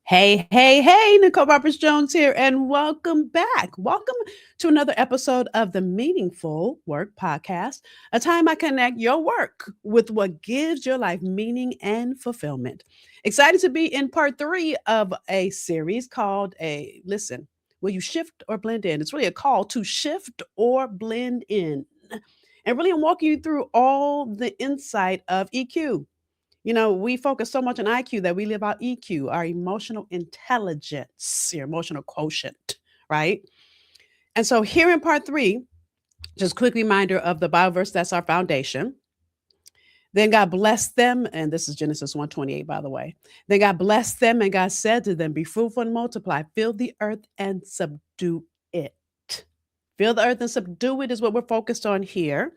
Hey, hey, hey, Nicole Roberts Jones here, and welcome back. Welcome to another episode of the Meaningful Work Podcast, a time I connect your work with what gives your life meaning and fulfillment. Excited to be in part three of a series called Listen, Will You Shift or Blend In? It's really a call to shift or blend in. And really, I'm walking you through all the insight of EQ. We focus so much on IQ that we live out EQ, our emotional intelligence, your emotional quotient, right? And so here in part three, just quick reminder of the Bible verse that's our foundation. Then God blessed them, and this is Genesis 1:28, by the way. Then God blessed them, and God said to them, be fruitful and multiply, fill the earth and subdue it. Fill the earth and subdue it is what we're focused on here.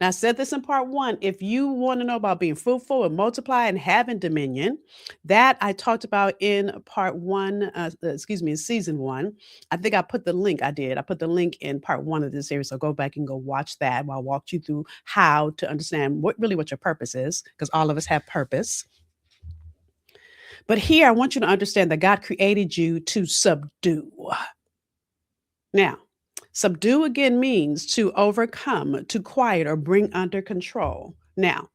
Now, I said this in part one. If you want to know about being fruitful and multiply and having dominion, that I talked about in part one, in season one. I think I put the link, I did. I put the link in part one of this series. So go back and go watch that while I walked you through how to understand what your purpose is, because all of us have purpose. But here, I want you to understand that God created you to subdue. Now, subdue again means to overcome, to quiet, or bring under control. Now,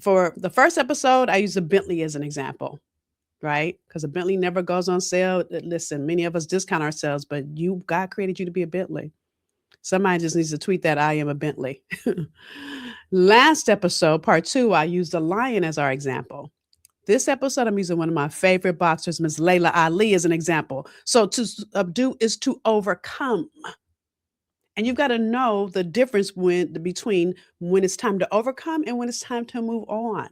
for the first episode, I used a Bentley as an example, right? Because a Bentley never goes on sale. Listen, many of us discount ourselves, but God created you to be a Bentley. Somebody just needs to tweet that I am a Bentley. Last episode, part two, I used a lion as our example. This episode, I'm using one of my favorite boxers, Miss Layla Ali, as an example. So to subdue is to overcome. And you've got to know the difference between when it's time to overcome and when it's time to move on.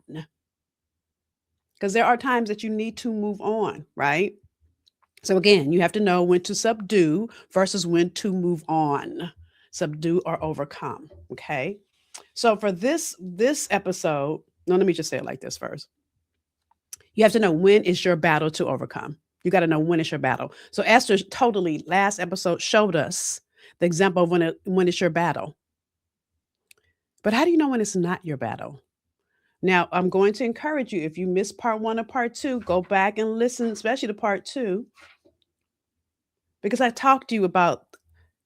Because there are times that you need to move on, right? So again, you have to know when to subdue versus when to move on. Subdue or overcome. Okay. So for this episode, no, let me just say it like this first. You have to know when is your battle to overcome. You got to know when is your battle. So Esther totally last episode showed us the example of when it's your battle. But how do you know when it's not your battle? Now, I'm going to encourage you, if you missed part one or part two, go back and listen, especially to part two, because I talked to you about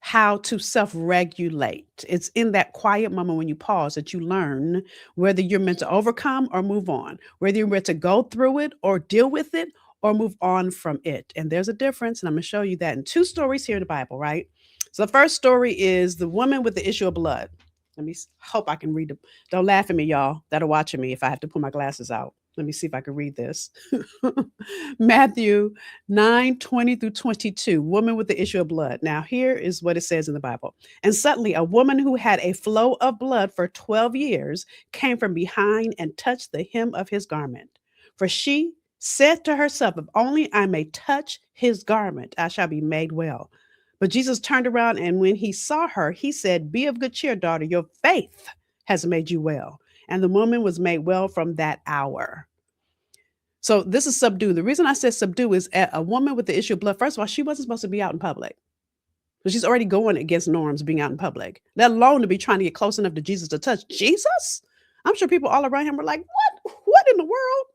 how to self-regulate. It's in that quiet moment when you pause that you learn whether you're meant to overcome or move on, whether you're meant to go through it or deal with it or move on from it. And there's a difference, and I'm going to show you that in two stories here in the Bible, right? So the first story is the woman with the issue of blood. Let me hope I can read it. Don't laugh at me, y'all, that are watching me if I have to pull my glasses out. Let me see if I can read this. Matthew 9:20 through 22, woman with the issue of blood. Now, here is what it says in the Bible. And suddenly, a woman who had a flow of blood for 12 years came from behind and touched the hem of his garment. For she said to herself, if only I may touch his garment, I shall be made well. But Jesus turned around, and when he saw her, he said, be of good cheer, daughter, your faith has made you well. And the woman was made well from that hour. So this is subdue. The reason I said subdue is a woman with the issue of blood. First of all, she wasn't supposed to be out in public. So she's already going against norms being out in public, let alone to be trying to get close enough to Jesus to touch Jesus. I'm sure people all around him were like, what in the world?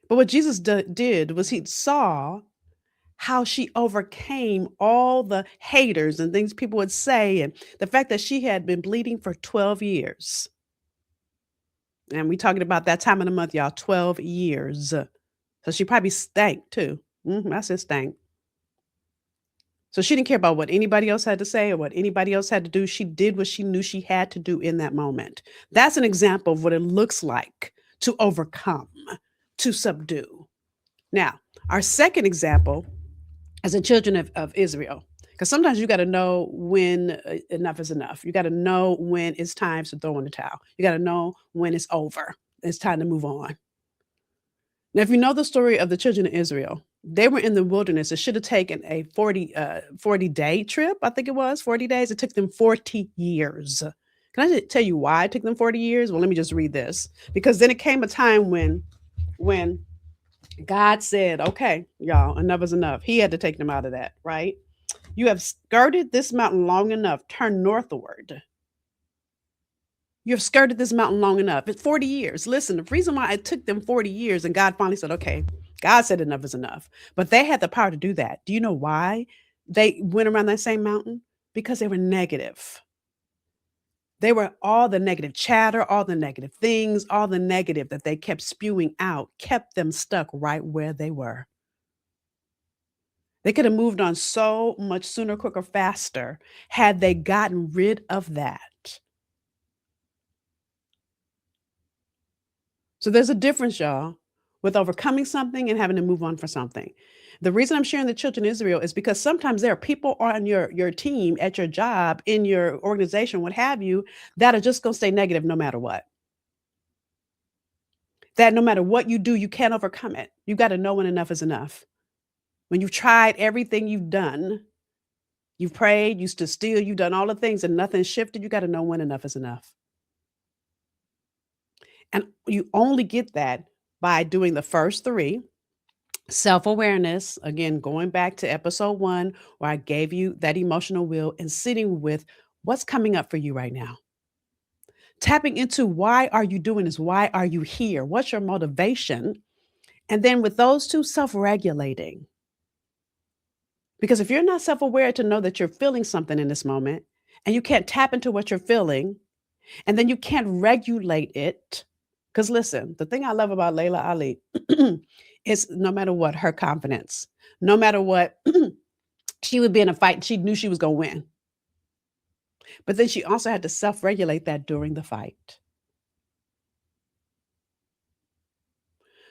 But what Jesus did was he saw how she overcame all the haters and things people would say, and the fact that she had been bleeding for 12 years. And we talking about that time of the month, y'all, 12 years. So she probably stank too. I said stank. So she didn't care about what anybody else had to say or what anybody else had to do. She did what she knew she had to do in that moment. That's an example of what it looks like to overcome, to subdue. Now, our second example is the children of Israel. Because sometimes you got to know when enough is enough. You got to know when it's time to throw in the towel. You got to know when it's over. It's time to move on. Now, if you know the story of the children of Israel, they were in the wilderness. It should have taken a 40-day trip, I think it was, 40 days. It took them 40 years. Can I tell you why it took them 40 years? Well, let me just read this. Because then it came a time when God said, okay, y'all, enough is enough. He had to take them out of that, right? You have skirted this mountain long enough. Turn northward. You've skirted this mountain long enough. It's 40 years. Listen, the reason why it took them 40 years and God finally said, okay, God said enough is enough. But they had the power to do that. Do you know why they went around that same mountain? Because they were negative. They were all the negative chatter, all the negative things, all the negative that they kept spewing out, kept them stuck right where they were. They could have moved on so much sooner, quicker, faster had they gotten rid of that. So there's a difference, y'all, with overcoming something and having to move on for something. The reason I'm sharing the children of Israel is because sometimes there are people on your team, at your job, in your organization, what have you, that are just going to stay negative no matter what. That no matter what you do, you can't overcome it. You got to know when enough is enough. When you've tried everything you've done, you've prayed, you stood still, you've done all the things and nothing shifted, you got to know when enough is enough. And you only get that by doing the first three. Self awareness, again, going back to episode 1, where I gave you that emotional wheel and sitting with what's coming up for you right now. Tapping into why are you doing this? Why are you here? What's your motivation? And then with those two, self regulating. Because if you're not self aware to know that you're feeling something in this moment and you can't tap into what you're feeling, and then you can't regulate it. Because listen, the thing I love about Layla Ali is no matter what, her confidence, no matter what, she would be in a fight and she knew she was going to win. But then she also had to self regulate that during the fight.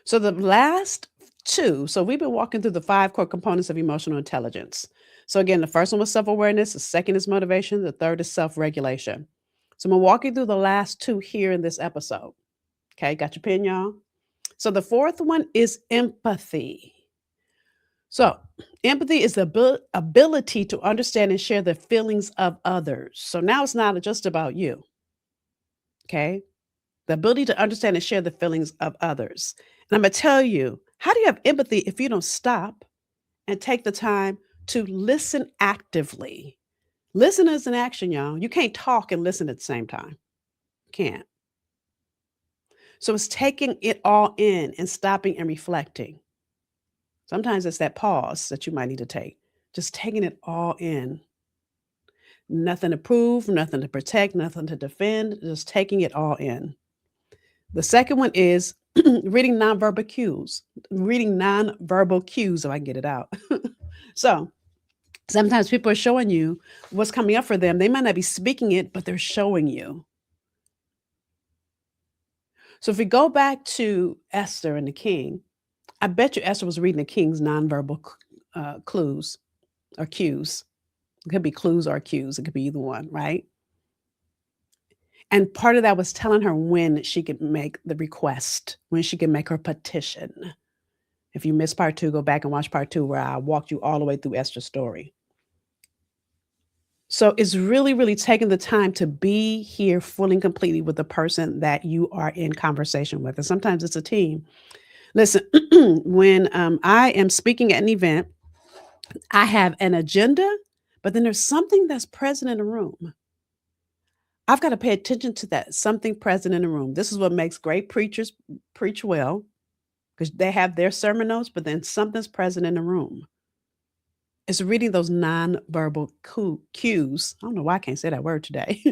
So the last two, so we've been walking through the 5 core components of emotional intelligence. So again, the first one was self awareness, the second is motivation, the third is self regulation. So I'm going to walk you through the last 2 here in this episode. Okay, got your pen, y'all? So the fourth one is empathy. So empathy is the ability to understand and share the feelings of others. So now it's not just about you. Okay, the ability to understand and share the feelings of others. And I'm going to tell you, how do you have empathy if you don't stop and take the time to listen actively? Listen is an action, y'all. You can't talk and listen at the same time. Can't. So it's taking it all in and stopping and reflecting. Sometimes it's that pause that you might need to take, just taking it all in. Nothing to prove, nothing to protect, nothing to defend, just taking it all in. The second one is reading nonverbal cues. Reading nonverbal cues, so I can get it out. So sometimes people are showing you what's coming up for them. They might not be speaking it, but they're showing you. So if we go back to Esther and the king, I bet you Esther was reading the king's nonverbal clues or cues. It could be clues or cues. It could be either one, right? And part of that was telling her when she could make the request, when she could make her petition. If you missed part 2, go back and watch part 2 where I walked you all the way through Esther's story. So it's really, really taking the time to be here fully and completely with the person that you are in conversation with. And sometimes it's a team. Listen, when I am speaking at an event, I have an agenda, but then there's something that's present in the room. I've got to pay attention to that something present in the room. This is what makes great preachers preach well, because they have their sermon notes, but then something's present in the room. It's reading those nonverbal cues. I don't know why I can't say that word today.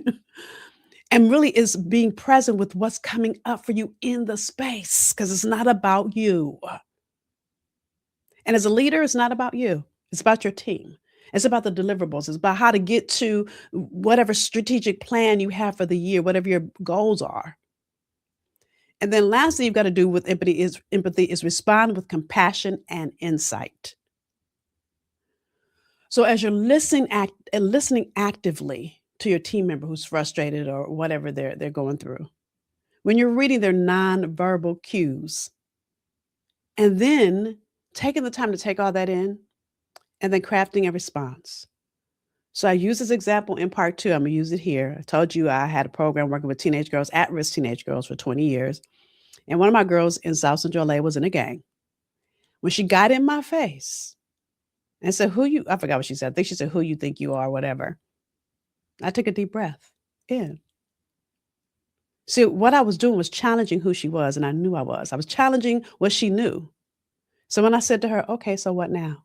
And really is being present with what's coming up for you in the space, because it's not about you. And as a leader, it's not about you. It's about your team. It's about the deliverables. It's about how to get to whatever strategic plan you have for the year, whatever your goals are. And then lastly, you've got to do with empathy is respond with compassion and insight. So as you're listening actively to your team member who's frustrated or whatever they're going through, when you're reading their nonverbal cues, and then taking the time to take all that in, and then crafting a response. So I use this example in part 2. I'm going to use it here. I told you I had a program working with teenage girls, at-risk teenage girls for 20 years. And one of my girls in South Central LA was in a gang. When she got in my face and said, I forgot what she said. I think she said, who you think you are, whatever. I took a deep breath in. See, what I was doing was challenging who she was, and I knew I was. I was challenging what she knew. So when I said to her, "Okay, so what now?"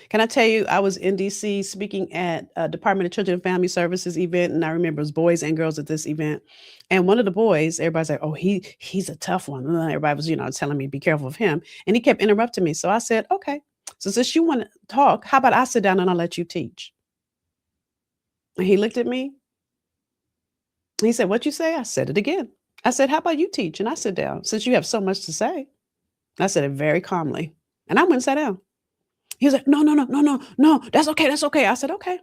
Can I tell you, I was in DC speaking at a Department of Children and Family Services event, and I remember it was boys and girls at this event. And one of the boys, everybody's like, "Oh, he's a tough one." Everybody was, telling me be careful of him, and he kept interrupting me. So I said, "Okay, so since you want to talk, how about I sit down and I'll let you teach?" And he looked at me. He said, "What you say?" I said it again. I said, "How about you teach and I sit down since you have so much to say?" I said it very calmly, and I went and sat down. He was like, "No, no, no, no, no, no. That's okay. That's okay." I said, "Okay."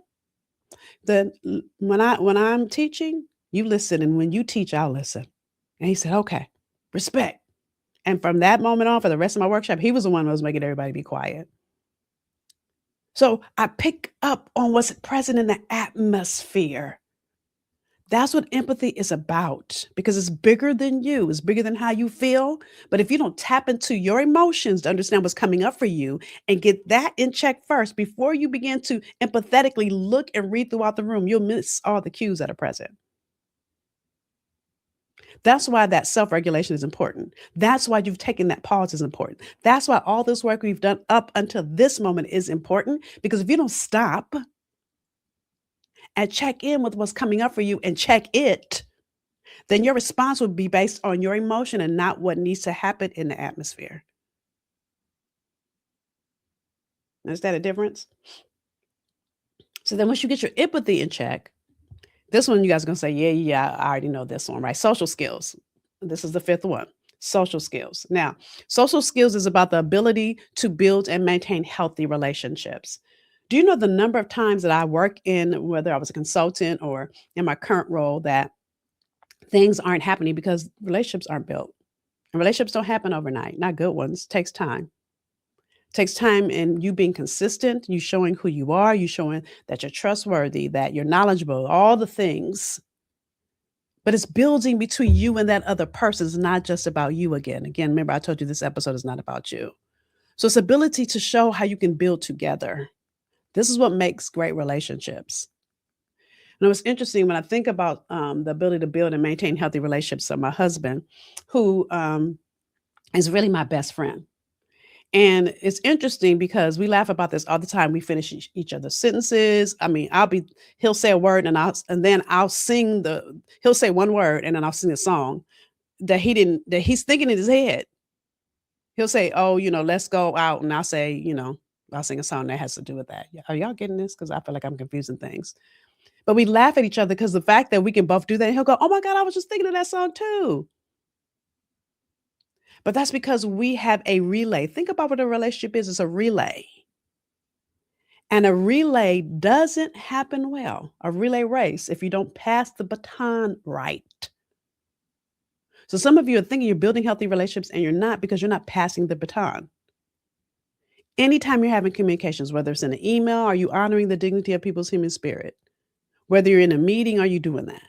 Then when I'm teaching, you listen, and when you teach, I'll listen. And he said, "Okay, respect." And from that moment on, for the rest of my workshop, he was the one who was making everybody be quiet. So I pick up on what's present in the atmosphere. That's what empathy is about because it's bigger than you. It's bigger than how you feel. But if you don't tap into your emotions to understand what's coming up for you and get that in check first before you begin to empathetically look and read throughout the room, you'll miss all the cues that are present. That's why that self-regulation is important. That's why you've taken that pause is important. That's why all this work we've done up until this moment is important because if you don't stop and check in with what's coming up for you and check it, then your response would be based on your emotion and not what needs to happen in the atmosphere. Is that a difference? So then once you get your empathy in check, this one you guys are gonna say, yeah, yeah, I already know this one, right? Social skills. This is the fifth one. Social skills. Now, social skills is about the ability to build and maintain healthy relationships. Do you know the number of times that I work in, whether I was a consultant or in my current role, that things aren't happening because relationships aren't built? And relationships don't happen overnight, not good ones. Takes time. Takes time in you being consistent, you showing who you are, you showing that you're trustworthy, that you're knowledgeable, all the things. But it's building between you and that other person. It's not just about you again. Again, remember I told you this episode is not about you. So it's ability to show how you can build together. This is what makes great relationships. And it was interesting when I think about the ability to build and maintain healthy relationships. So my husband, who is really my best friend. And it's interesting because we laugh about this all the time. We finish each other's sentences. I mean, he'll say a word and then I'll he'll say one word and then I'll sing a song that he's thinking in his head. He'll say, "Oh, let's go out." And I'll say, I'll sing a song that has to do with that. Are y'all getting this? Because I feel like I'm confusing things. But we laugh at each other because the fact that we can both do that, and he'll go, "Oh my God, I was just thinking of that song too." But that's because we have a relay. Think about what a relationship is. It's a relay. And a relay doesn't happen well, a relay race, if you don't pass the baton right. So some of you are thinking you're building healthy relationships and you're not because you're not passing the baton. Anytime you're having communications, whether it's in an email, are you honoring the dignity of people's human spirit? Whether you're in a meeting, are you doing that?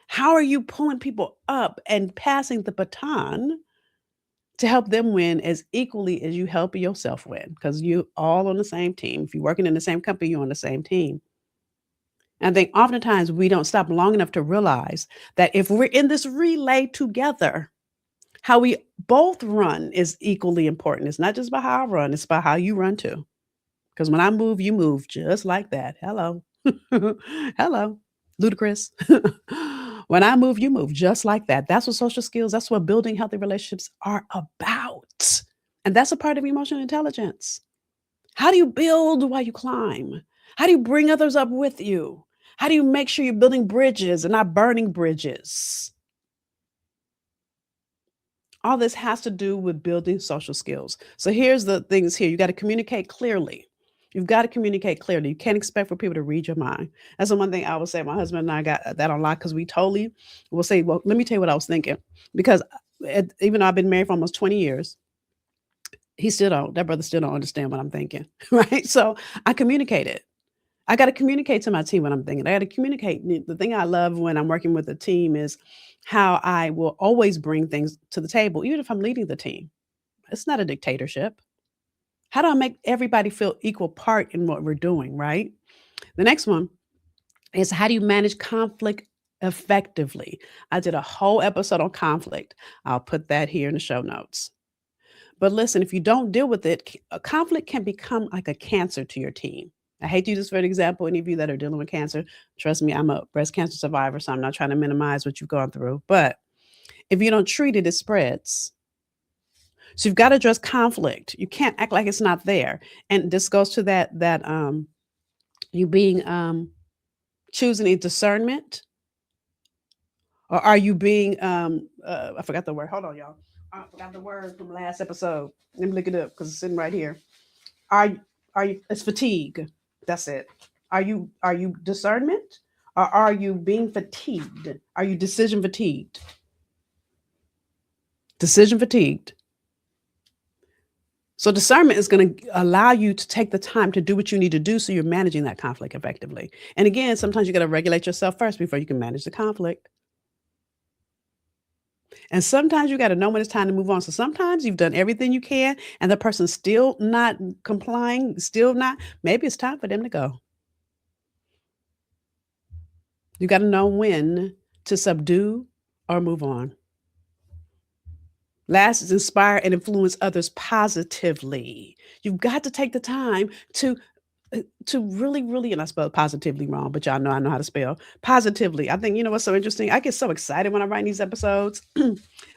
How are you pulling people up and passing the baton to help them win as equally as you help yourself win? Because you all on the same team. If you're working in the same company, you're on the same team. And I think oftentimes we don't stop long enough to realize that if we're in this relay together, how we both run is equally important. It's not just about how I run, it's about how you run too. Because when I move, you move just like that. Hello. Hello. Ludicrous. When I move, you move just like that. That's what social skills, that's what building healthy relationships are about. And that's a part of emotional intelligence. How do you build while you climb? How do you bring others up with you? How do you make sure you're building bridges and not burning bridges? All this has to do with building social skills. So here's the things here. You got to communicate clearly. You've got to communicate clearly. You can't expect for people to read your mind. That's the one thing I would say. My husband and I got that on lock because we totally will say, well, let me tell you what I was thinking. Because even though I've been married for almost 20 years, that brother still don't understand what I'm thinking. Right. So I communicated. I got to communicate to my team what I'm thinking. I got to communicate. The thing I love when I'm working with a team is how I will always bring things to the table, even if I'm leading the team. It's not a dictatorship. How do I make everybody feel equal part in what we're doing, right? The next one is how do you manage conflict effectively. I did a whole episode on conflict. I'll put that here in the show notes. But listen, if you don't deal with it, a conflict can become like a cancer to your team. I hate to use this for an example. Any of you that are dealing with cancer, trust me, I'm a breast cancer survivor, so I'm not trying to minimize what you've gone through. But if you don't treat it, it spreads. So you've got to address conflict. You can't act like it's not there. And this goes to that you being choosing a discernment, or are you being I forgot the word. Hold on, y'all. I forgot the word from last episode. Let me look it up because it's sitting right here. Are are you it's fatigue. That's it. Are you discernment, or are you being fatigued? Are you decision fatigued? Decision fatigued. So discernment is going to allow you to take the time to do what you need to do so you're managing that conflict effectively. And again, sometimes you got to regulate yourself first before you can manage the conflict. And sometimes you got to know when it's time to move on. So sometimes you've done everything you can and the person's still not complying, still not, maybe it's time for them to go. You got to know when to subdue or move on. Last is inspire and influence others positively. You've got to take the time to really, really, and I spelled positively wrong, but y'all know I know how to spell positively. I think you know what's so interesting. I get so excited when I write these episodes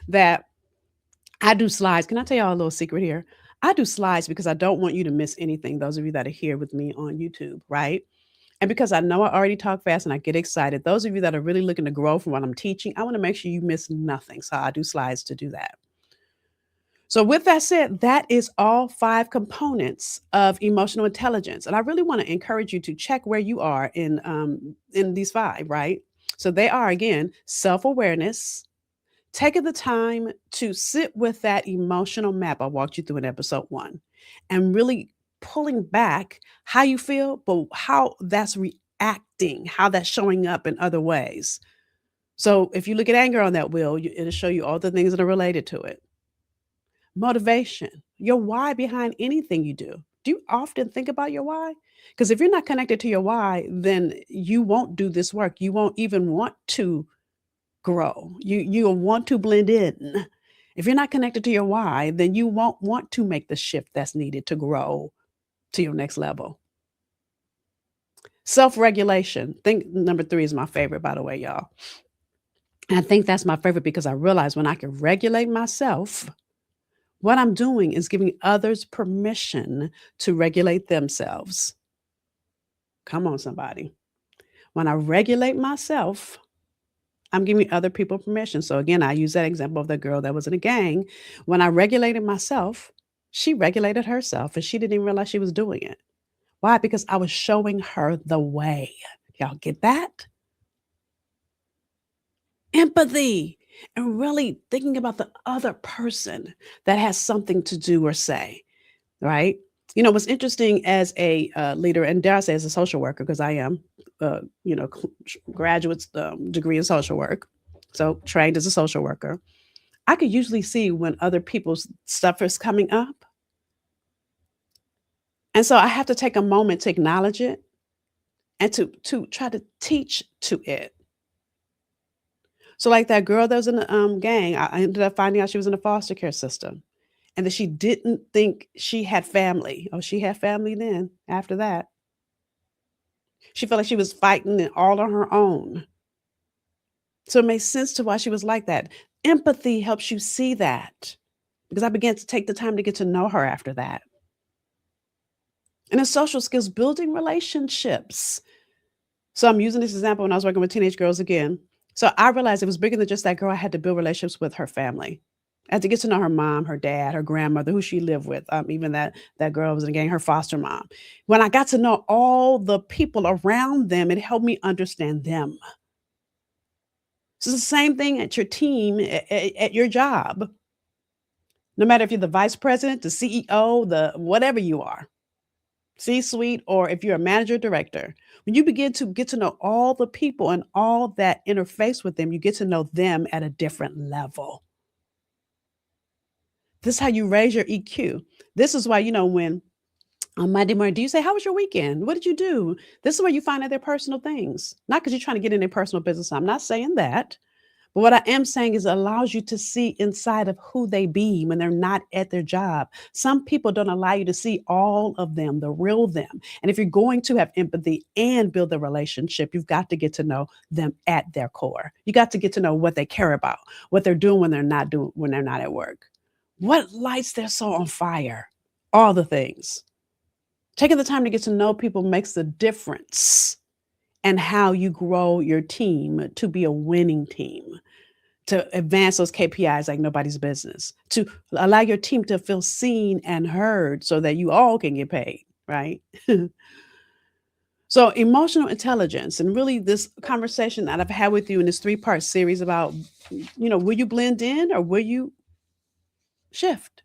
that I do slides. Can I tell y'all a little secret here? I do slides because I don't want you to miss anything. Those of you that are here with me on YouTube, right? And because I know I already talk fast and I get excited, those of you that are really looking to grow from what I'm teaching, I want to make sure you miss nothing. So I do slides to do that. So, with that said, that is all five components of emotional intelligence, and I really want to encourage you to check where you are in these five. Right? So they are again self awareness, taking the time to sit with that emotional map I walked you through in episode one, and really pulling back how you feel, but how that's reacting, how that's showing up in other ways. So if you look at anger on that wheel, it'll show you all the things that are related to it. Motivation, your why behind anything you do. Do you often think about your why? Because if you're not connected to your why, then you won't do this work. You won't even want to grow. You'll want to blend in. If you're not connected to your why, then you won't want to make the shift that's needed to grow to your next level. Self-regulation. Think number 3 is my favorite, by the way, y'all. And I think that's my favorite because I realize when I can regulate myself, what I'm doing is giving others permission to regulate themselves. Come on, somebody. When I regulate myself, I'm giving other people permission. So again, I use that example of the girl that was in a gang. When I regulated myself, she regulated herself and she didn't even realize she was doing it. Why? Because I was showing her the way. Y'all get that? Empathy and really thinking about the other person that has something to do or say, right? You know, what's interesting as a leader, and dare I say as a social worker, because I am, graduate's degree in social work, so trained as a social worker, I could usually see when other people's stuff is coming up. And so I have to take a moment to acknowledge it and to try to teach to it. So, like that girl that was in the gang, I ended up finding out she was in the foster care system and that she didn't think she had family. Oh, she had family then after that. She felt like she was fighting it all on her own. So it makes sense to why she was like that. Empathy helps you see that because I began to take the time to get to know her after that. And then social skills, building relationships. So I'm using this example when I was working with teenage girls again. So I realized it was bigger than just that girl. I had to build relationships with her family. I had to get to know her mom, her dad, her grandmother, who she lived with. Even that girl was in the gang, her foster mom. When I got to know all the people around them, it helped me understand them. So it's the same thing at your team, at your job. No matter if you're the vice president, the CEO, the whatever you are, C-suite, or if you're a manager, director, when you begin to get to know all the people and all that interface with them, you get to know them at a different level. This is how you raise your EQ. This is why, when On Monday morning, do you say, "How was your weekend? What did you do?" This is where you find out their personal things, not because you're trying to get in their personal business. I'm not saying that. But what I am saying is it allows you to see inside of who they be when they're not at their job. Some people don't allow you to see all of them, the real them. And if you're going to have empathy and build a relationship, you've got to get to know them at their core. You got to get to know what they care about, what they're doing when they're not at work. What lights their soul on fire? All the things. Taking the time to get to know people makes a difference and how you grow your team to be a winning team, to advance those KPIs like nobody's business, to allow your team to feel seen and heard so that you all can get paid, right? So, emotional intelligence, and really this conversation that I've had with you in this three-part series about, will you blend in or will you shift?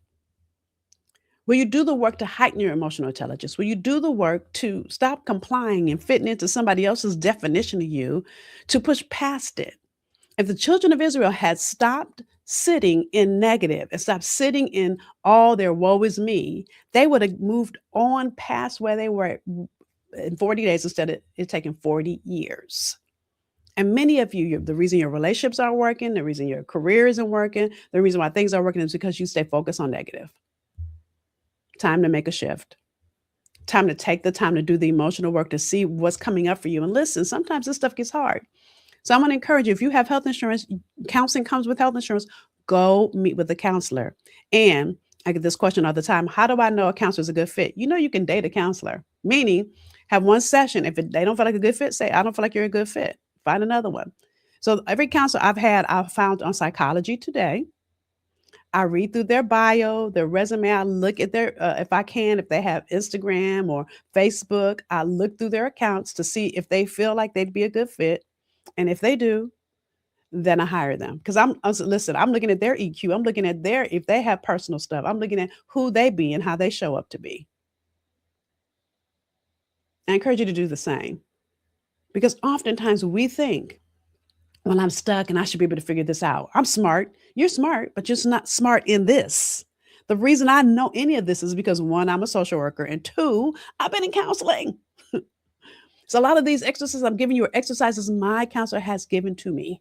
Will you do the work to heighten your emotional intelligence? Will you do the work to stop complying and fitting into somebody else's definition of you, to push past it? If the children of Israel had stopped sitting in negative and stopped sitting in all their woe is me, they would have moved on past where they were in 40 days instead of it taking 40 years. And many of you, the reason your relationships aren't working, the reason your career isn't working, the reason why things are working is because you stay focused on negative. Time to make a shift. Time to take the time to do the emotional work to see what's coming up for you. And listen, sometimes this stuff gets hard. So I'm going to encourage you, if you have health insurance, counseling comes with health insurance, go meet with a counselor. And I get this question all the time. How do I know a counselor is a good fit? You can date a counselor, meaning have one session. If they don't feel like a good fit, say, I don't feel like you're a good fit. Find another one. So every counselor I've found on Psychology Today. I read through their bio, their resume. I look at if they have Instagram or Facebook, I look through their accounts to see if they feel like they'd be a good fit. And if they do, then I hire them. Because listen, I'm looking at their EQ. I'm looking at if they have personal stuff, I'm looking at who they be and how they show up to be. I encourage you to do the same. Because oftentimes we think, well, I'm stuck and I should be able to figure this out. I'm smart. You're smart, but you're not smart in this. The reason I know any of this is because one, I'm a social worker, and two, I've been in counseling. So a lot of these exercises I'm giving you are exercises my counselor has given to me.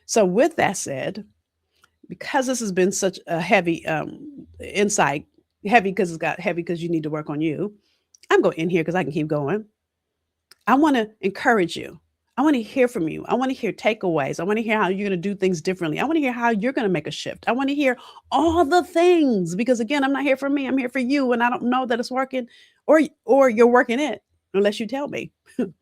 So with that said, because this has been such a heavy insight, heavy because it's got heavy because you need to work on you, I'm going in here because I can keep going. I want to encourage you. I want to hear from you. I want to hear takeaways. I want to hear how you're going to do things differently. I want to hear how you're going to make a shift. I want to hear all the things because again, I'm not here for me. I'm here for you, and I don't know that it's working, or you're working it unless you tell me. And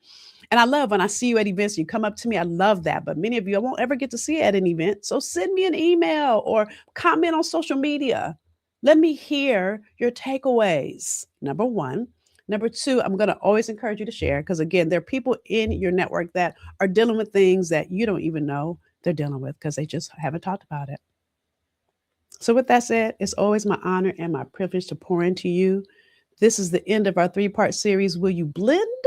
I love when I see you at events, you come up to me. I love that. But many of you I won't ever get to see at an event. So send me an email or comment on social media. Let me hear your takeaways. Number one. Number two, I'm going to always encourage you to share because, again, there are people in your network that are dealing with things that you don't even know they're dealing with because they just haven't talked about it. So, with that said, it's always my honor and my privilege to pour into you. This is the end of our three-part series. Will you blend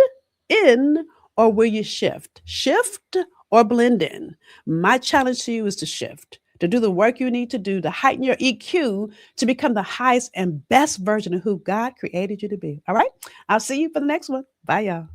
in or will you shift? Shift or blend in? My challenge to you is to shift, to do the work you need to do to heighten your EQ to become the highest and best version of who God created you to be. All right? I'll see you for the next one. Bye, y'all.